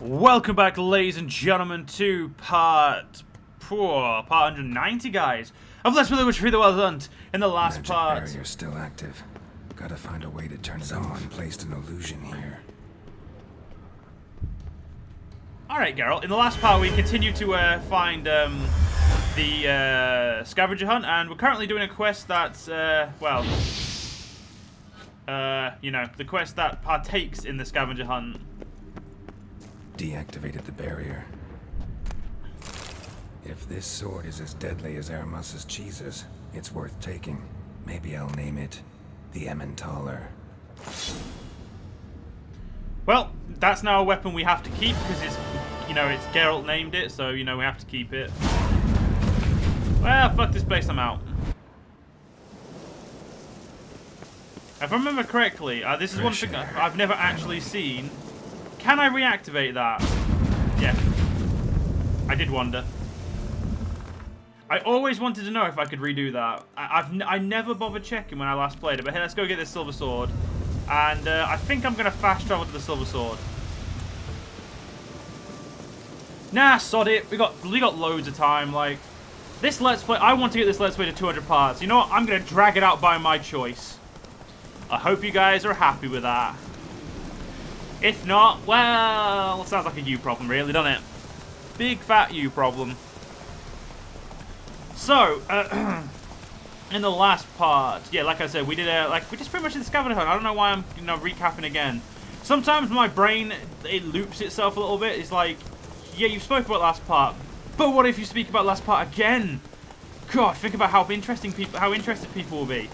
Welcome back, ladies and gentlemen, to part 190, guys, of Let's Play Witcher 3: The Wild Hunt. In the last part, barrier's still active. Gotta find a way to turn it off. Someone placed an illusion here. Alright, Geralt, in the last part we continued to find the scavenger hunt, and we're currently doing a quest that's, the quest that partakes in the scavenger hunt. Deactivated the barrier. If this sword is as deadly as Aramus's cheeses, it's worth taking. Maybe I'll name it the Emmentaler. Well, that's now a weapon we have to keep because it's Geralt named it, so we have to keep it. Well, fuck this place, I'm out. If I remember correctly, this is one thing I've never actually seen. Can I reactivate that? Yeah. I did wonder. I always wanted to know if I could redo that. I never bothered checking when I last played it, but hey, let's go get this silver sword. And I think I'm going to fast travel to the silver sword. Nah, sod it. We got loads of time. Like, this Let's Play, I want to get this Let's Play to 200 parts. You know what? I'm going to drag it out by my choice. I hope you guys are happy with that. If not, well, it sounds like a you problem, really, doesn't it? Big fat you problem. So, in the last part, yeah, like I said, we just pretty much did the scavenger hunt. I don't know why I'm, recapping again. Sometimes my brain, it loops itself a little bit. It's like, yeah, you spoke about last part, but what if you speak about last part again? God, think about how interested people will be.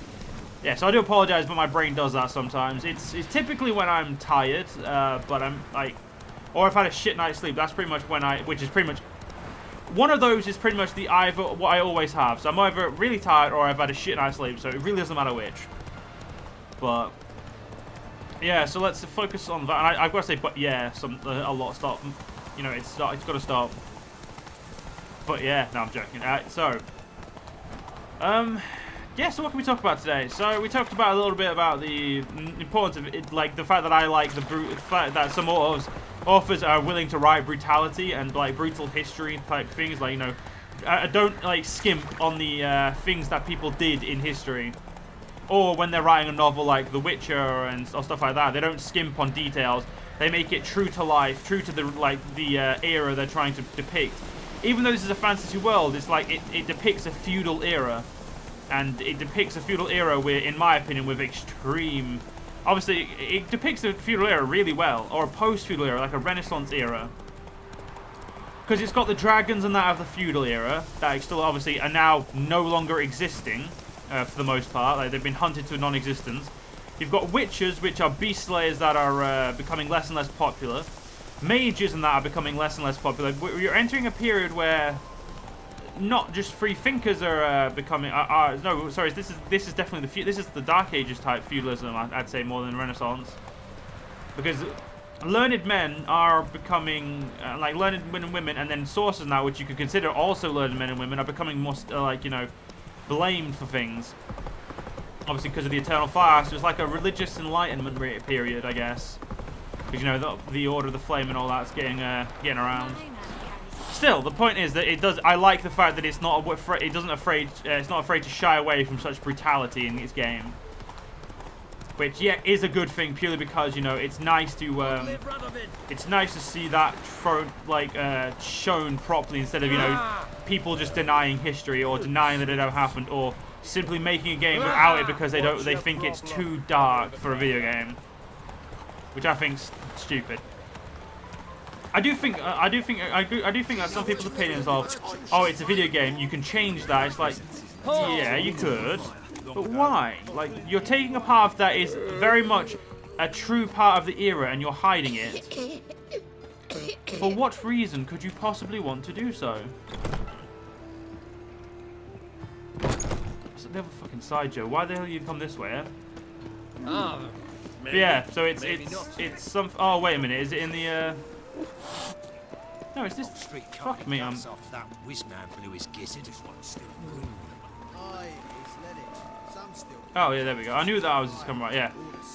Yeah, so I do apologize, but my brain does that sometimes. It's typically when I'm tired, but I'm like, or I've had a shit night's sleep. That's pretty much when one of those is pretty much what I always have. So I'm either really tired or I've had a shit night's sleep. So it really doesn't matter which. But yeah, so let's focus on that. And I've got to say, but yeah, a lot stop. It's got to stop. But yeah, no, I'm joking. Yeah, so what can we talk about today? So we talked about a little bit about the importance of it, like the fact that I like the fact that some authors are willing to write brutality and like brutal history type things. Like I don't like skimp on the things that people did in history, or when they're writing a novel like The Witcher or stuff like that. They don't skimp on details. They make it true to life, true to the era they're trying to depict. Even though this is a fantasy world, it's like it depicts a feudal era. And it depicts a feudal era in my opinion, with extreme... Obviously, it depicts the feudal era really well. Or a post-feudal era, like a Renaissance era. Because it's got the dragons and that of the feudal era, that still obviously are now no longer existing, for the most part. Like, they've been hunted to non-existence. You've got witches, which are beast slayers that are becoming less and less popular. Mages and that are becoming less and less popular. You're entering a period where... not just free thinkers are becoming. No, sorry. This is definitely this is the Dark Ages type feudalism. I'd say more than Renaissance, because learned men are becoming like learned men and women, and then sorcerers now, which you could consider also learned men and women, are becoming more blamed for things. Obviously, because of the Eternal Fire, so it's like a religious enlightenment period, I guess. Because the Order of the Flame and all that's getting around. Still, the point is that it does. I like the fact that it's not afraid. It's not afraid to shy away from such brutality in its game. Which, yeah, is a good thing purely because it's nice to see that shown properly instead of people just denying history or denying that it ever happened or simply making a game without it because they think it's too dark for a video game, which I think's stupid. I do think that some people's opinions of, oh, it's a video game, you can change that. It's like, yeah, you could, but why? Like, you're taking a path that is very much a true part of the era and you're hiding it. For what reason could you possibly want to do so? They have a fucking side, Joe. Why the hell you come this way, eh? Oh, yeah, so it's some. Oh, wait a minute. Is it in the? No, it's this. Fuck me, I'm. That whiz man blew his gizzard. Oh yeah, there we go. I knew that I was just coming right. Yeah,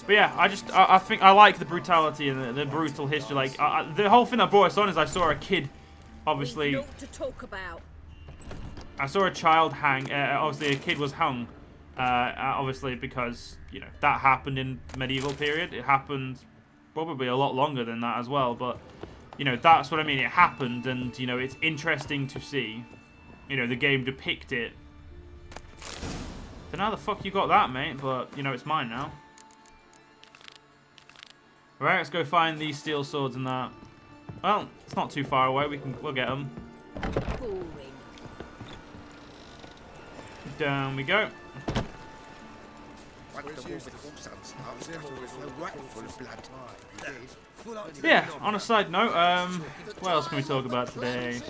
but yeah, I think I like the brutality and the brutal history. Like the whole thing that brought us on is I saw a kid, obviously. To talk about. I saw a child hang. Obviously, a kid was hung. Obviously, because you know that happened in medieval period. It happened probably a lot longer than that as well. But you know that's what I mean. It happened, and you know it's interesting to see. You know the game depict it. Don't know how the fuck you got that, mate, but, you know, it's mine now. Right, let's go find these steel swords and that. Well, it's not too far away. We'll get them. Boring. Down we go. Yeah, on a side note, what else can we talk about today?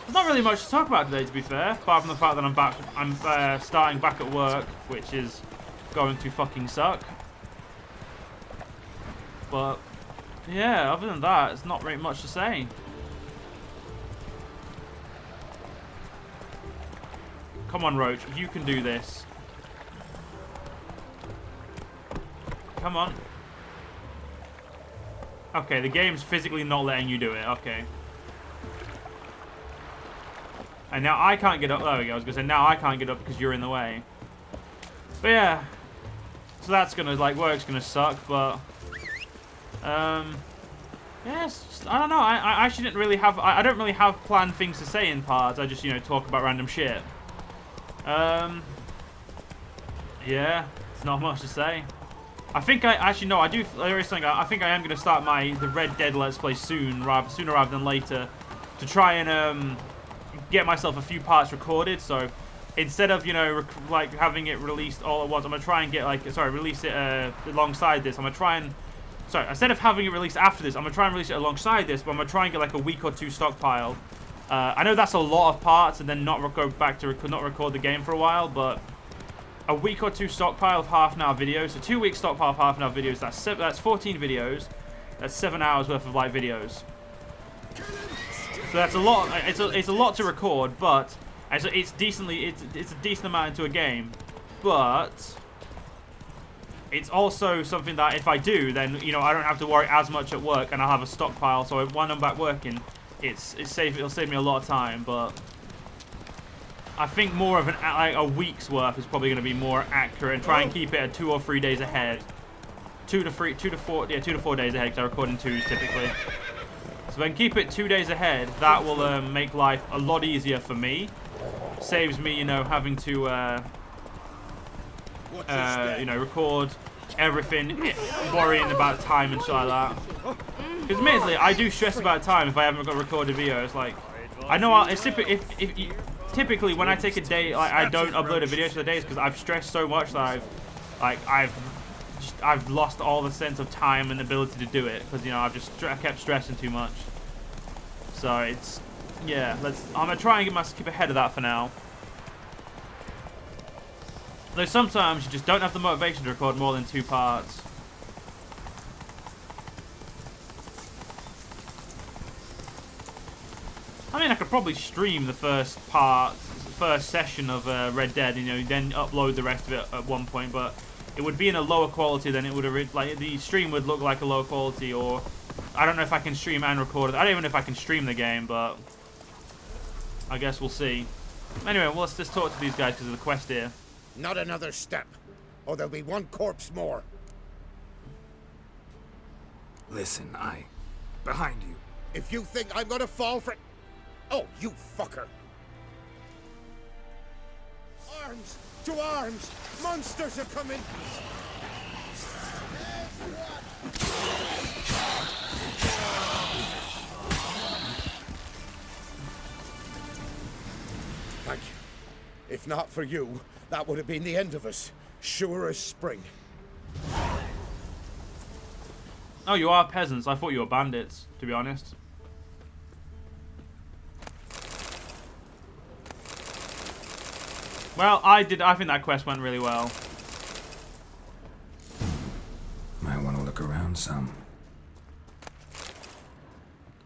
There's not really much to talk about today, to be fair, apart from the fact that I'm starting back at work, which is going to fucking suck. But yeah, other than that, it's not really much to say. Come on, Roach, you can do this. Come on. Okay, the game's physically not letting you do it. Okay. And now I can't get up. There we go. I was going to say, now I can't get up because you're in the way. But yeah. So that's going to, like, work's going to suck, but... yes, I don't know. I actually didn't really have... I don't really have planned things to say in parts. I just, you know, talk about random shit. Yeah. It's not much to say. I think actually, no, I do... There is something. I think I am going to start the Red Dead Let's Play sooner rather than later. To try and, get myself a few parts recorded, so instead of, you know, like having it released all at once, I'm gonna try and get release it alongside this. I'm gonna try and instead of having it released after this, I'm gonna try and release it alongside this, but I'm gonna try and get like a week or two stockpile. I know that's a lot of parts, and then not go back to not record the game for a while, but a week or two stockpile of half-an-hour videos, so 2 weeks stockpile of half-an-hour videos. That's 14 videos. That's 7 hours worth of live videos. So that's a lot. It's a lot to record, but it's a decent amount into a game. But it's also something that if I do, then you know I don't have to worry as much at work, and I'll have a stockpile. So when I'm back working, it'll save me a lot of time. But I think more of a week's worth is probably going to be more accurate, and try and keep it at 2 or 3 days ahead. 2 to 4 days ahead, because I record in twos typically. So if I can keep it 2 days ahead, that will make life a lot easier for me. Saves me, you know, having to, you know, record everything, worrying about time and shit like that. Because admittedly, I do stress about time if I haven't got recorded videos. Like, I know typically when I take a day, like, I don't upload a video for the days because I've stressed so much that I've lost all the sense of time and ability to do it because, you know, I kept stressing too much. So it's, yeah, I'm gonna try and keep ahead of that for now. Though sometimes you just don't have the motivation to record more than 2 parts. I mean, I could probably stream the first session of Red Dead, you know, then upload the rest of it at one point, but it would be in a lower quality than it would have, like, the stream would look like a low quality, or I don't know if I can stream and record it. I don't even know if I can stream the game, but I guess we'll see. Anyway, well, let's just talk to these guys because of the quest here. Not another step, or there'll be 1 corpse more. Listen, behind you. If you think I'm gonna fall for... Oh, you fucker! Arms! To arms! Monsters are coming! Thank you. If not for you, that would have been the end of us. Sure as spring. Oh, you are peasants. I thought you were bandits, to be honest. Well, I think that quest went really well. Might want to look around some.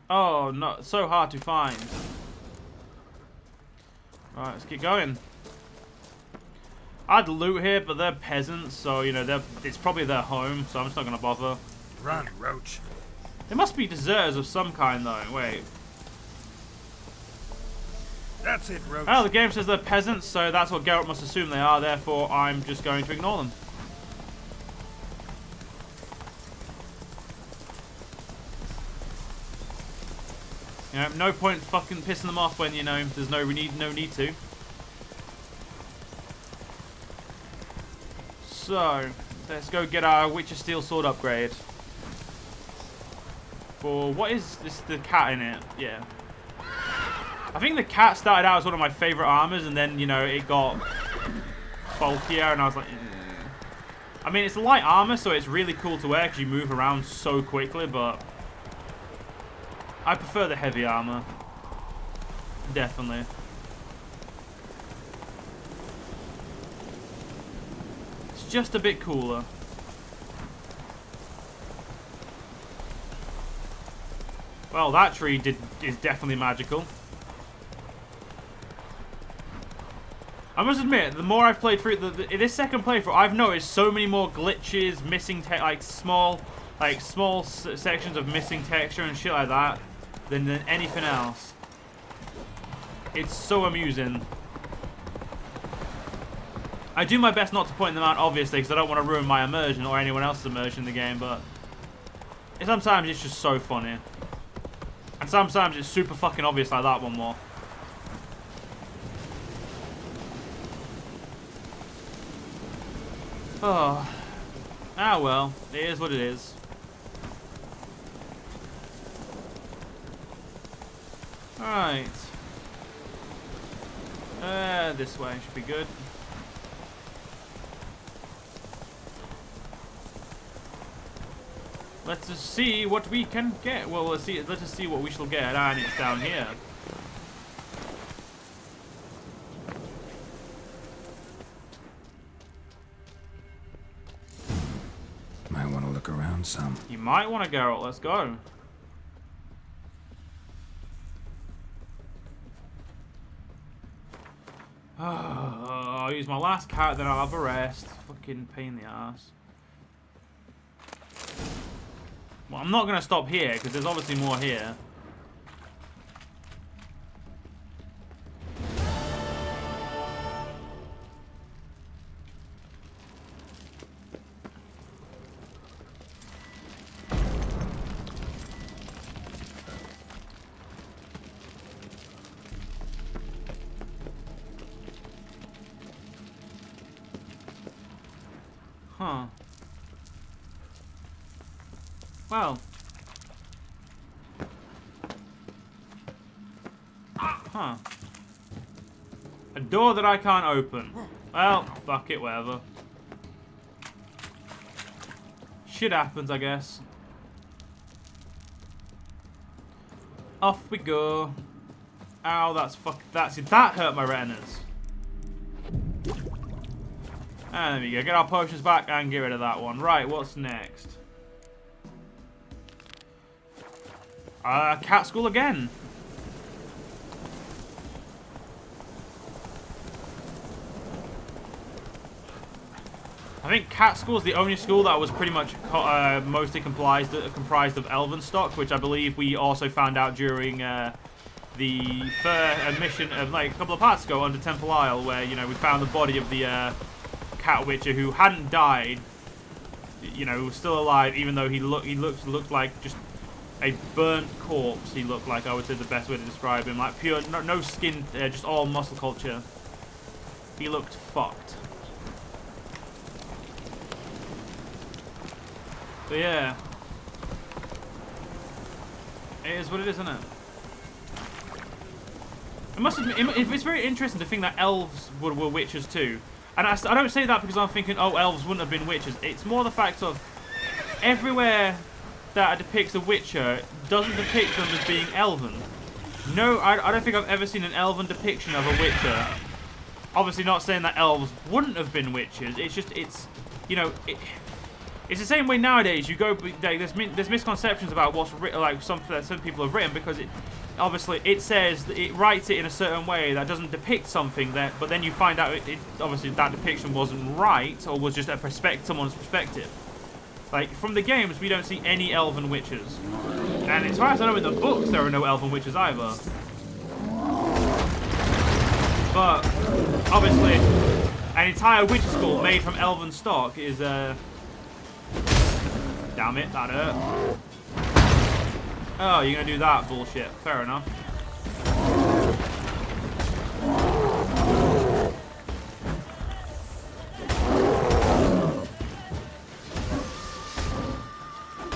Oh, no, so hard to find. Right, let's keep going. I'd loot here, but they're peasants, so, you know, it's probably their home, so I'm just not going to bother. Run, Roach. They must be deserters of some kind, though. Wait. That's it, Roach. Oh, the game says they're peasants, so that's what Geralt must assume they are, therefore I'm just going to ignore them. You know, no point fucking pissing them off when, you know, there's no need to. So, let's go get our Witcher Steel Sword upgrade. For, what is this, the cat in it? Yeah. I think the cat started out as one of my favourite armors, and then, you know, it got bulkier, and I was like, I mean, it's light armor, so it's really cool to wear, because you move around so quickly, but I prefer the heavy armor. Definitely. It's just a bit cooler. Well, that tree is definitely magical. I must admit, the more I've played through in this second playthrough, I've noticed so many more glitches, missing small sections of missing texture and shit like that than anything else. It's so amusing. I do my best not to point them out, obviously, because I don't want to ruin my immersion or anyone else's immersion in the game, but sometimes it's just so funny. And sometimes it's super fucking obvious like that one more. Oh. Ah well, it is what it is. Alright. This way should be good. Let's just see what we can get. Well, let's just see what we shall get. And it's down here. Might want to look around some. You might want to, Geralt. Let's go. I'll use my last cat, then I'll have a rest. Fucking pain in the ass. Well, I'm not going to stop here, because there's obviously more here. Huh. Well. Huh. A door that I can't open. Well, fuck it, whatever. Shit happens, I guess. Off we go. Ow, that hurt my retinas. And there we go. Get our potions back and get rid of that one. Right, what's next? Cat school again. I think cat school is the only school that was pretty much mostly comprised of elven stock, which I believe we also found out during the mission like a couple of parts ago under Temple Isle, where, you know, we found the body of the cat witcher who hadn't died, you know, was still alive, even though he looked like just a burnt corpse. He looked like, I would say, the best way to describe him, like pure, no skin, just all muscle culture. He looked fucked. But yeah, it is what it is, isn't it? I must admit, it's very interesting to think that elves were witches too. And I don't say that because I'm thinking, oh, elves wouldn't have been witches. It's more the fact of everywhere that depicts a witcher doesn't depict them as being elven. No, I don't think I've ever seen an elven depiction of a witcher. Obviously not saying that elves wouldn't have been witches. It's just, you know, It's the same way nowadays. You go, like, there's misconceptions about what's written, like some people have written, because obviously it says it writes it in a certain way that doesn't depict something but then you find out obviously that depiction wasn't right, or was just someone's perspective. Like, from the games, we don't see any elven witches, and as far as I know, in the books there are no elven witches either. But obviously, an entire witch school made from elven stock is damn it, that hurt. Oh, you're gonna do that bullshit. Fair enough.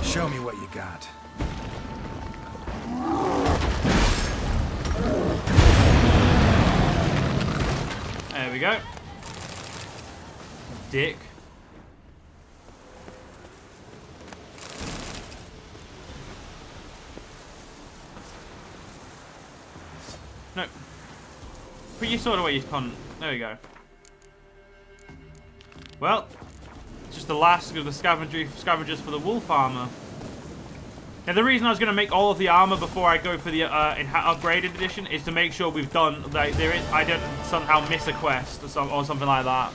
Show me what you got. There we go. Dick. No. Put your sword away, you cunt. There we go. Well, it's just the last of the scavengers for the wolf armor. Now, the reason I was going to make all of the armor before I go for the upgraded edition is to make sure we've done, like, I don't somehow miss a quest or something like that.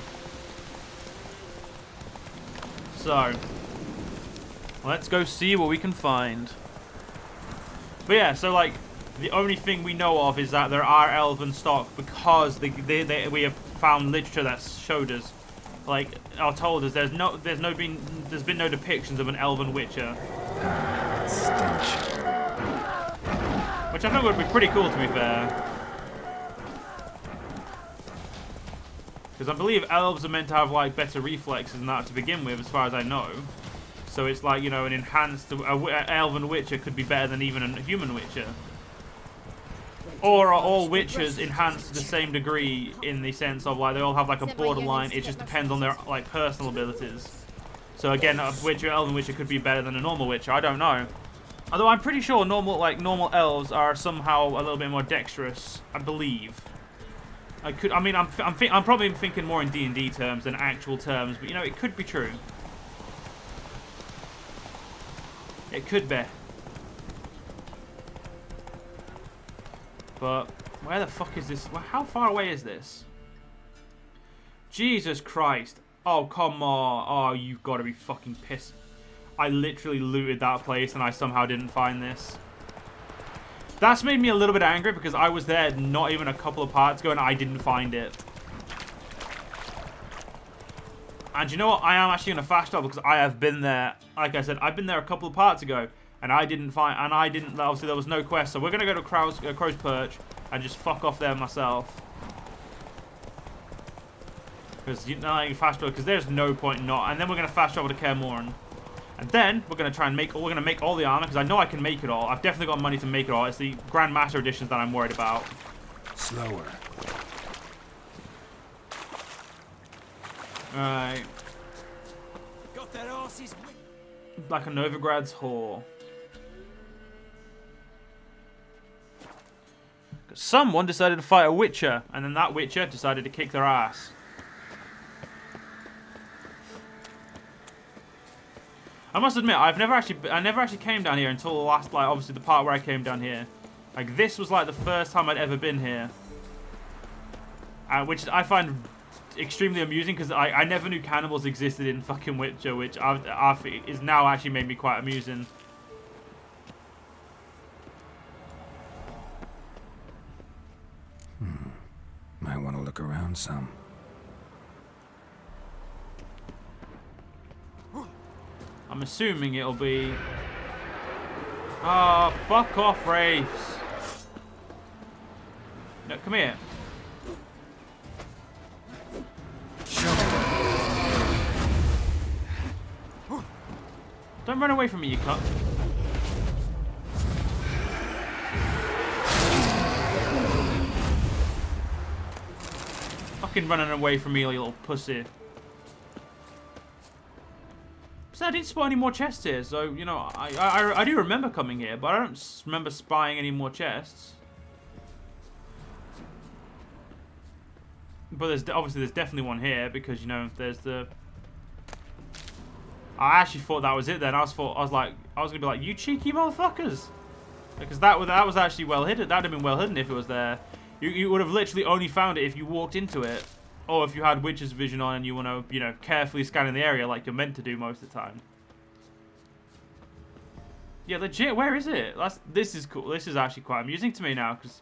So, let's go see what we can find. But yeah, so like, the only thing we know of is that there are elven stock because we have found literature that showed us, like, or told us there's been no depictions of an elven witcher. Stench. Which I think would be pretty cool, to be fair. Because I believe elves are meant to have, like, better reflexes than that to begin with, as far as I know. So it's like, you know, an enhanced elven witcher could be better than even a human witcher. Or are all witchers enhanced to the same degree in the sense of, like, they all have, like, a borderline. It just depends on their, like, personal abilities. So again, a elven witcher could be better than a normal witcher. I don't know. Although I'm pretty sure normal elves are somehow a little bit more dexterous, I believe. I'm probably thinking more in D&D terms than actual terms, but you know, it could be true. It could be. But where the fuck is this? How far away is this? Jesus Christ. Oh, come on. Oh, you've got to be fucking pissed. I literally looted that place and I somehow didn't find this. That's made me a little bit angry because I was there not even a couple of parts ago and I didn't find it. And you know what? I am actually going to fast travel because I have been there. Like I said, I've been there a couple of parts ago and I didn't find, obviously there was no quest. So we're going to go to Crow's Perch and just fuck off there myself. Because you know, you fast travel, because there's no point not. And then we're going to fast travel to Kaer Morhen. And then we're going to try and make all the armor, because I know I can make it all. I've definitely got money to make it all. It's the Grandmaster editions that I'm worried about. Slower. Alright. Got their asses. Like a Novigrad's whore. Someone decided to fight a witcher, and then that witcher decided to kick their ass. I must admit, I never actually came down here until the last, like, obviously the part where I came down here. Like, this was like the first time I'd ever been here. Which I find extremely amusing, because I never knew cannibals existed in fucking Witcher, which is now actually made me quite amusing. Might want to look around some. I'm assuming it'll be... Oh, fuck off, Wraiths. No, come here. Don't run away from me, you cunt. Fucking running away from me, you little pussy. So I didn't spot any more chests here, so, you know, I do remember coming here, but I don't remember spying any more chests. But obviously there's definitely one here, because, you know, there's the I actually thought that was it then. I was gonna be like, you cheeky motherfuckers. Because that was actually well hidden. That'd have been well hidden if it was there. You would have literally only found it if you walked into it. Or if you had Witch's Vision on and you want to, you know, carefully scanning the area like you're meant to do most of the time. Yeah, legit, where is it? This is cool. This is actually quite amusing to me now, because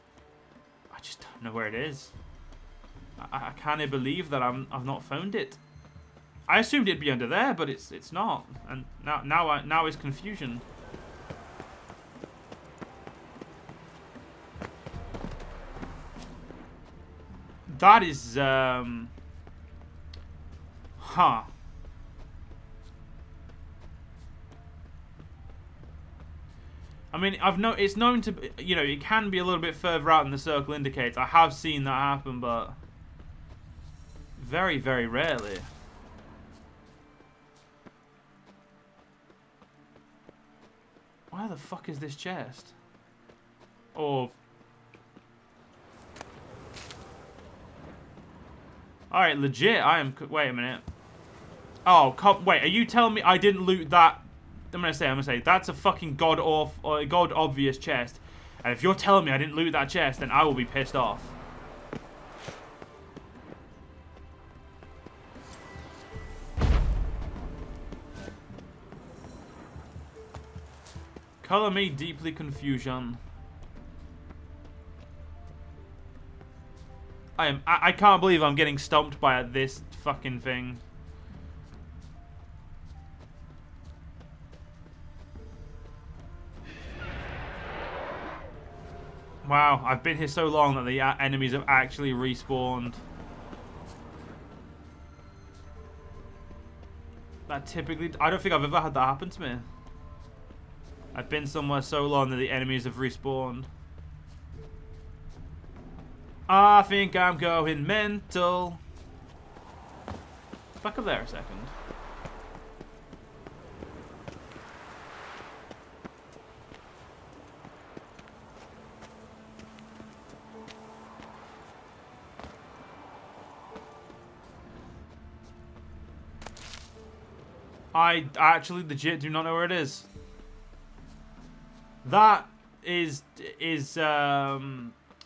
I just don't know where it is. I can't believe that I've not found it. I assumed it'd be under there, but it's not. And now is confusion. That is, huh. I mean, it's known to, you know, it can be a little bit further out than the circle indicates. I have seen that happen, but very, very rarely. Where the fuck is this chest? Or... Alright, legit, I am... Wait a minute. Oh, wait, are you telling me I didn't loot that? I'm gonna say, that's a fucking god obvious chest. And if you're telling me I didn't loot that chest, then I will be pissed off. Color me deeply confusion. I can't believe I'm getting stumped by this fucking thing. Wow, I've been here so long that the enemies have actually respawned. That typically... I don't think I've ever had that happen to me. I've been somewhere so long that the enemies have respawned. I think I'm going mental. Back up there a second. I actually legit do not know where it is. That is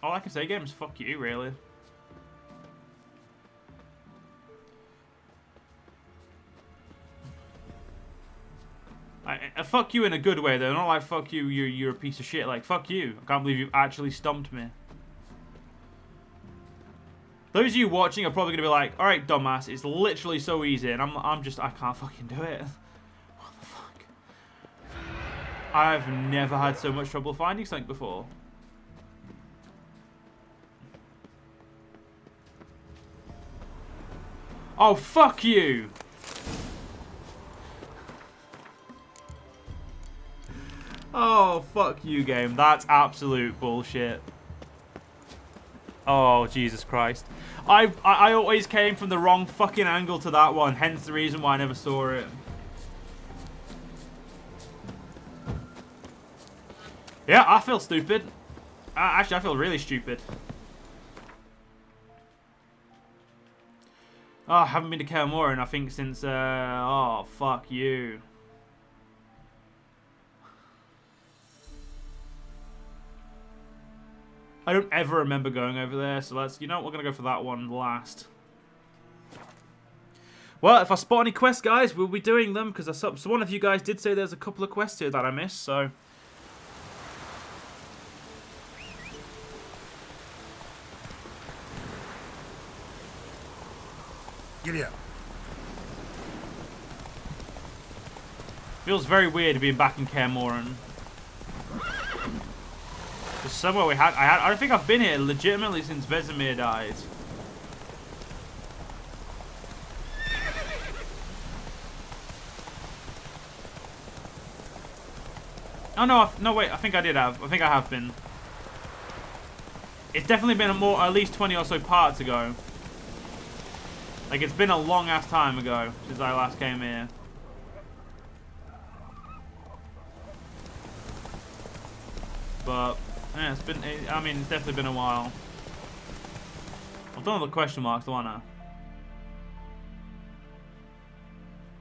all I can say, games, fuck you, really. Fuck you in a good way, though. Not like, fuck you, you're a piece of shit. Like, fuck you. I can't believe you actually stumped me. Those of you watching are probably going to be like, alright, dumbass, it's literally so easy. And I can't fucking do it. What the fuck? I've never had so much trouble finding something before. Oh, fuck you! Oh, fuck you, game. That's absolute bullshit. Oh, Jesus Christ. I always came from the wrong fucking angle to that one, hence the reason why I never saw it. Yeah, I feel stupid. Actually, I feel really stupid. Oh, I haven't been to Kaer Morhen, I think, since, oh, fuck you. I don't ever remember going over there, so let's, you know what, we're going to go for that one last. Well, if I spot any quests, guys, we'll be doing them, because so one of you guys did say there's a couple of quests here that I missed, so... Giddy up. Feels very weird being back in Kaer Morhen. There's somewhere I don't think I've been here legitimately since Vesemir died. Oh no, no wait, I think I did have. I think I have been. It's definitely been at least 20 or so parts ago. Like, it's been a long ass time ago since I last came here. But yeah, it's been, I mean, it's definitely been a while. I've done all the question marks, don't I?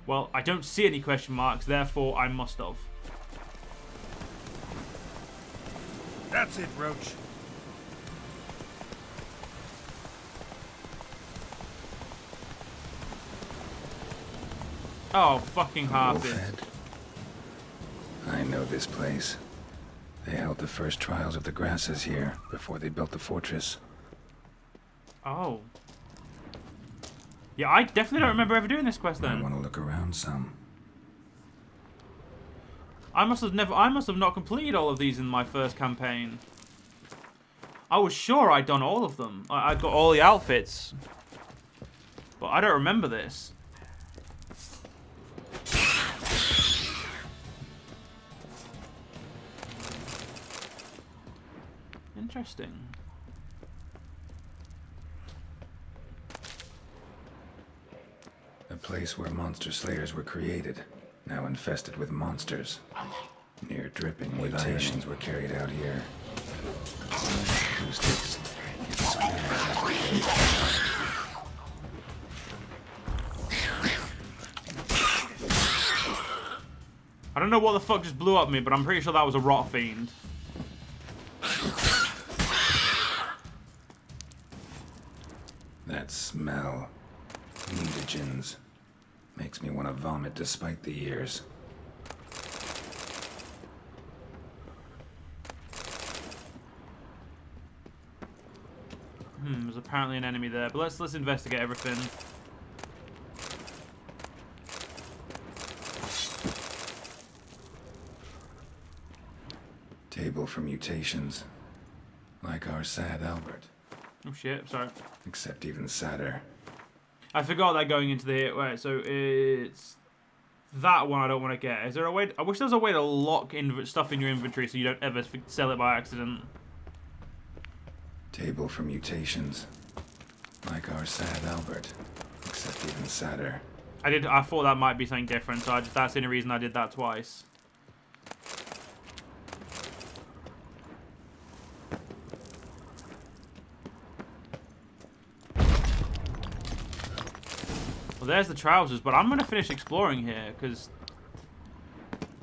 Well, I don't see any question marks, therefore I must have. That's it, Roach. Oh, fucking harpy. Wolfhead. I know this place. They held the first trials of the grasses here before they built the fortress. Oh. Yeah, I definitely don't remember ever doing this quest I then. want to look around some. I must have not completed all of these in my first campaign. I was sure I'd done all of them. I'd got all the outfits. But I don't remember this. Interesting. A place where monster slayers were created, now infested with monsters. Near dripping mutations were carried out here. Acoustics get squeezed. I don't know what the fuck just blew up me, but I'm pretty sure that was a rot fiend. That smell. Mutagens. Makes me want to vomit despite the years. There's apparently an enemy there, but let's investigate everything. Table for mutations. Like our sad Albert. Oh shit, sorry. Except even sadder. I forgot that going into the... Right, so it's... That one I don't want to get. Is there a way... I wish there was a way to lock stuff in your inventory so you don't ever sell it by accident. Table for mutations. Like our sad Albert. Except even sadder. I thought that might be something different, so that's the only reason I did that twice. Well, there's the trousers, but I'm going to finish exploring here, because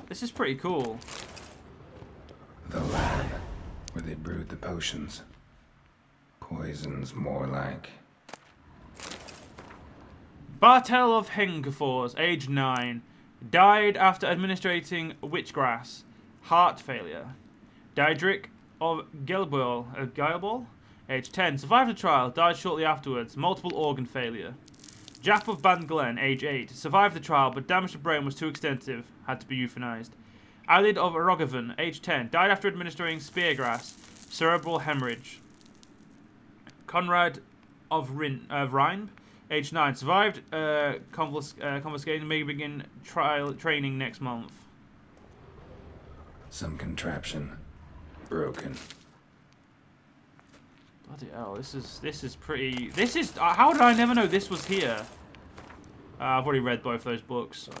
this is pretty cool. The lab, where they brewed the potions. Poisons, more like. Bartel of Hengefors, age 9. Died after administrating witchgrass. Heart failure. Diedrich of Gelbol, age 10. Survived the trial. Died shortly afterwards. Multiple organ failure. Jap of Banglen, age 8. Survived the trial, but damage to brain was too extensive. Had to be euthanized. Alid of Rogovan, age 10. Died after administering speargrass. Cerebral hemorrhage. Conrad of Rhine, age 9. Survived confiscating. May begin training next month. Some contraption. Broken. Bloody hell, this is pretty... This is... how did I never know this was here? I've already read both those books, so...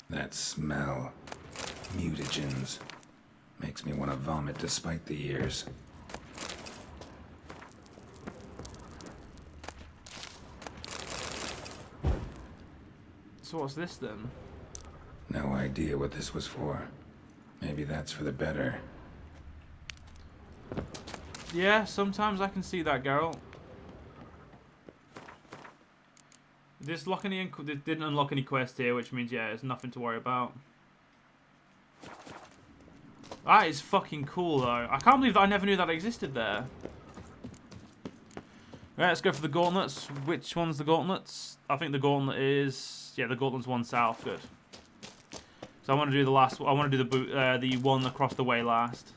That smell. Mutagens. Makes me want to vomit despite the years. So what's this then? No idea what this was for. Maybe that's for the better. Yeah, sometimes I can see that, Geralt. This didn't unlock any quest here, which means, yeah, there's nothing to worry about. That is fucking cool, though. I can't believe that I never knew that existed there. Right, let's go for the gauntlets. Which one's the gauntlets? I think the gauntlet is... Yeah, the gauntlet's one south. Good. So I want to do the last... I want to do the one across the way last.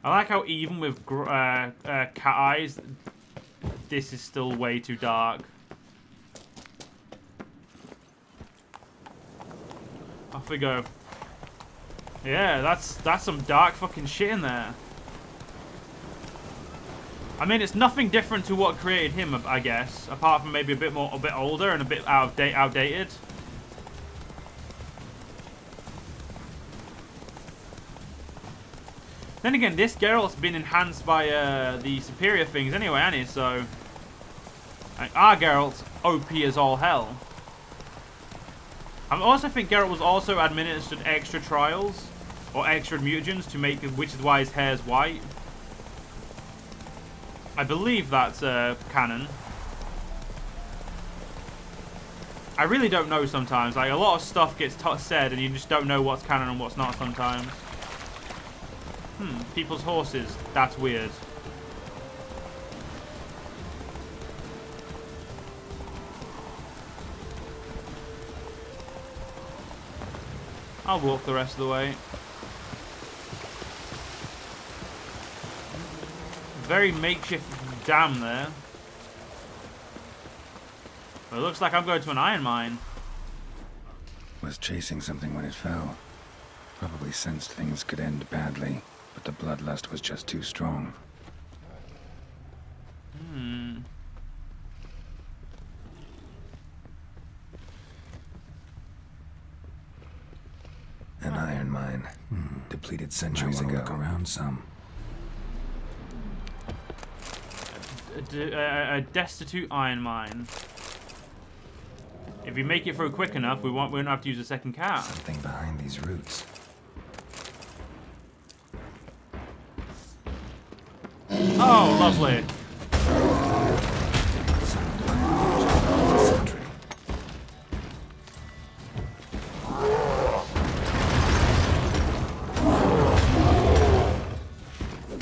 I like how even with cat eyes, this is still way too dark. Off we go. Yeah, that's some dark fucking shit in there. I mean, it's nothing different to what created him, I guess, apart from maybe a bit older and a bit outdated. Then again, this Geralt's been enhanced by the superior things anyway, hasn't he? So, like, our Geralt's OP as all hell. I also think Geralt was also administered extra trials or extra mutagens to make, which is why his hair's white. I believe that's canon. I really don't know sometimes. Like, a lot of stuff gets said and you just don't know what's canon and what's not sometimes. People's horses. That's weird. I'll walk the rest of the way. Very makeshift dam there. But it looks like I'm going to an iron mine. Was chasing something when it fell. Probably sensed things could end badly, but the bloodlust was just too strong. An iron mine. Depleted centuries ago. Look around some. A destitute iron mine. If we make it through quick enough, we won't have to use a second cap. Something behind these roots. Oh, lovely.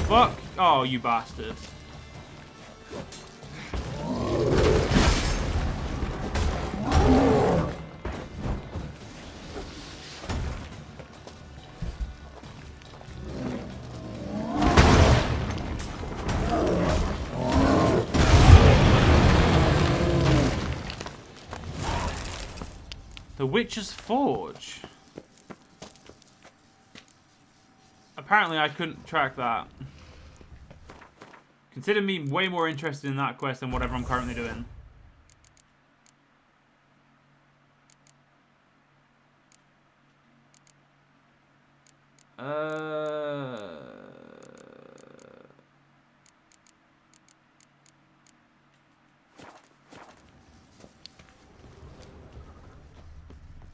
Fuck. Oh, you bastard. The Witch's Forge. Apparently I couldn't track that. Consider me way more interested in that quest than whatever I'm currently doing.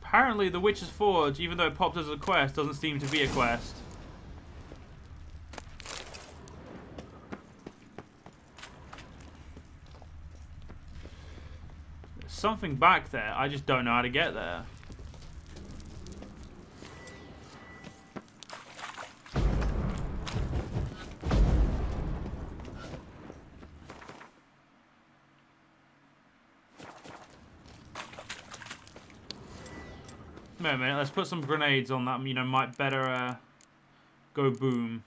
Apparently the Witch's Forge, even though it popped as a quest, doesn't seem to be a quest. There's something back there, I just don't know how to get there. Wait a minute, let's put some grenades on that, you know, might better go boom.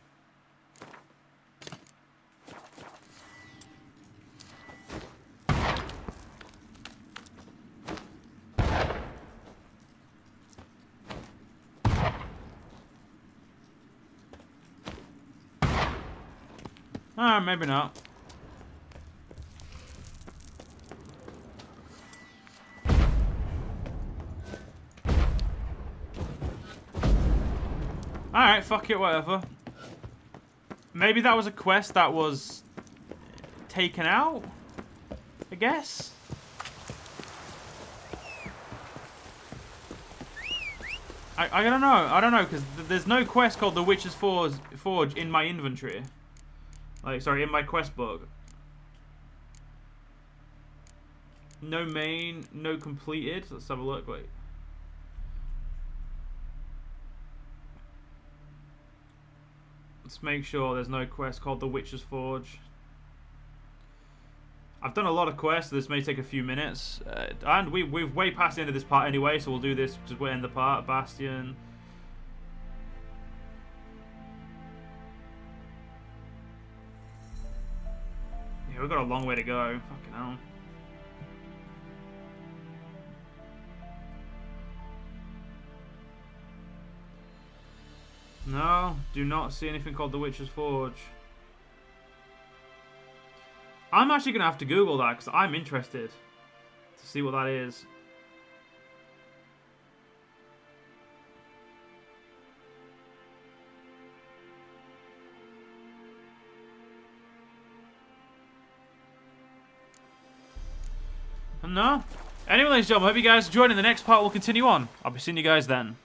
Ah, maybe not. Alright, fuck it, whatever. Maybe that was a quest that was taken out? I guess? I don't know. I don't know, because there's no quest called the Witch's Forge in my inventory. Like, sorry, in my quest book. No main, no completed. Let's have a look, wait. Let's make sure there's no quest called the Witch's Forge. I've done a lot of quests, so this may take a few minutes. And we've way past the end of this part anyway, so we'll do this just we'll end the part. Bastion. Yeah, we've got a long way to go. Fucking hell. No, do not see anything called the Witch's Forge. I'm actually going to have to Google that because I'm interested to see what that is. No. Anyway, ladies and gentlemen, I hope you guys enjoyed. In the next part, we'll continue on. I'll be seeing you guys then.